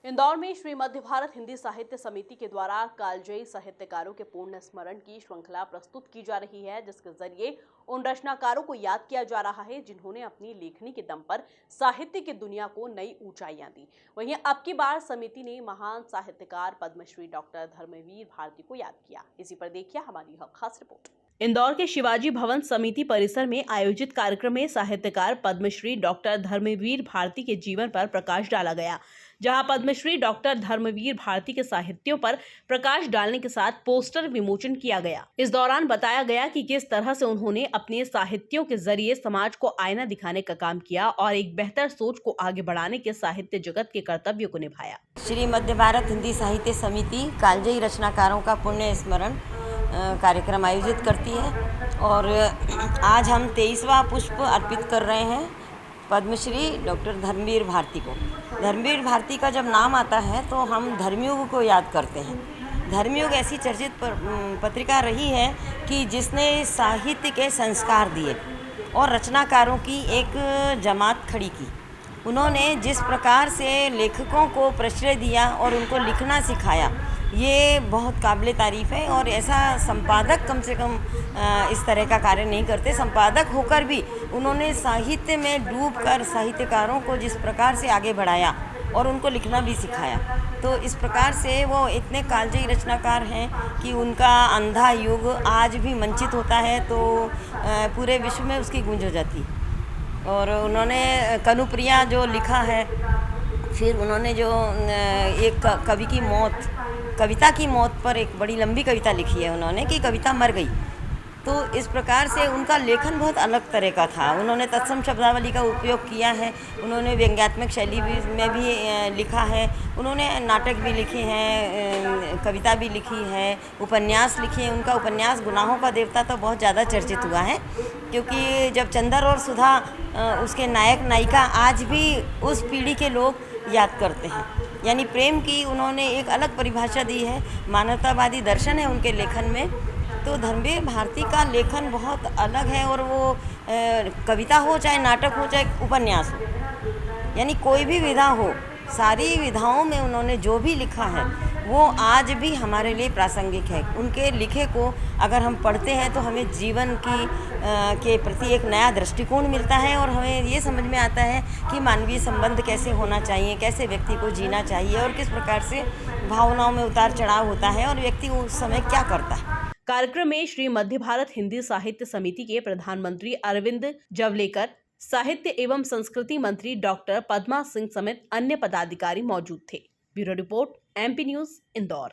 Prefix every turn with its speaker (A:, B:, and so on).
A: इंदौर में श्री मध्य भारत हिंदी साहित्य समिति के द्वारा कालजयी साहित्यकारों के पुण्य स्मरण की श्रृंखला प्रस्तुत की जा रही है, जिसके जरिए उन रचनाकारों को याद किया जा रहा है जिन्होंने अपनी लेखनी के दम पर साहित्य की दुनिया को नई ऊंचाइयां दी। वहीं अब की बार समिति ने महान साहित्यकार पद्मश्री डॉक्टर धर्मवीर भारती को याद किया। इसी पर देखिए हमारी यह खास रिपोर्ट। इंदौर के शिवाजी भवन समिति परिसर में आयोजित कार्यक्रम में साहित्यकार पद्मश्री डॉक्टर धर्मवीर भारती के जीवन पर प्रकाश डाला गया, जहां पद्मश्री डॉक्टर धर्मवीर भारती के साहित्यों पर प्रकाश डालने के साथ पोस्टर विमोचन किया गया। इस दौरान बताया गया कि किस तरह से उन्होंने अपने साहित्यों के जरिए समाज को आईना दिखाने का काम किया और एक बेहतर सोच को आगे बढ़ाने के साहित्य जगत के कर्तव्य को निभाया।
B: श्री मध्य भारत हिंदी साहित्य समिति कालजयी रचनाकारों का पुण्य स्मरण कार्यक्रम आयोजित करती है और आज हम 23वां पुष्प अर्पित कर रहे हैं पद्मश्री डॉक्टर धर्मवीर भारती को। धर्मवीर भारती का जब नाम आता है तो हम धर्मयुग को याद करते हैं। धर्मयुग ऐसी चर्चित पत्रिका रही है कि जिसने साहित्य के संस्कार दिए और रचनाकारों की एक जमात खड़ी की। उन्होंने जिस प्रकार से लेखकों को प्रश्रय दिया और उनको लिखना सिखाया, ये बहुत काबिले तारीफ़ है। और ऐसा संपादक कम से कम इस तरह का कार्य नहीं करते। संपादक होकर भी उन्होंने साहित्य में डूबकर साहित्यकारों को जिस प्रकार से आगे बढ़ाया और उनको लिखना भी सिखाया, तो इस प्रकार से वो इतने कालजयी रचनाकार हैं कि उनका अंधा युग आज भी मंचित होता है तो पूरे विश्व में उसकी गूंज हो जाती है। और उन्होंने कनुप्रिया जो लिखा है, फिर उन्होंने जो एक कवि की मौत, कविता की मौत पर एक बड़ी लंबी कविता लिखी है उन्होंने कि कविता मर गई। तो इस प्रकार से उनका लेखन बहुत अलग तरह का था। उन्होंने तत्सम शब्दावली का उपयोग किया है, उन्होंने व्यंग्यात्मक शैली में भी लिखा है, उन्होंने नाटक भी लिखे हैं, कविता भी लिखी है, उपन्यास लिखे हैं। उनका उपन्यास गुनाहों का देवता तो बहुत ज़्यादा चर्चित हुआ है, क्योंकि जब चंदर और सुधा उसके नायक नायिका आज भी उस पीढ़ी के लोग याद करते हैं। यानी प्रेम की उन्होंने एक अलग परिभाषा दी है, मानवतावादी दर्शन है उनके लेखन में। तो धर्मवीर भारती का लेखन बहुत अलग है और वो कविता हो चाहे नाटक हो चाहे उपन्यास हो, यानी कोई भी विधा हो, सारी विधाओं में उन्होंने जो भी लिखा है वो आज भी हमारे लिए प्रासंगिक है। उनके लिखे को अगर हम पढ़ते हैं तो हमें जीवन की के प्रति एक नया दृष्टिकोण मिलता है और हमें ये समझ में आता है कि मानवीय संबंध कैसे होना चाहिए, कैसे व्यक्ति को जीना चाहिए और किस प्रकार से भावनाओं में उतार चढ़ाव होता है और व्यक्ति उस समय क्या करता है।
A: कार्यक्रम में श्री मध्य भारत हिंदी साहित्य समिति के प्रधानमंत्री अरविंद जवलेकर, साहित्य एवं संस्कृति मंत्री डॉक्टर पद्मा सिंह समेत अन्य पदाधिकारी मौजूद थे। Bureau report, MP news, Indore.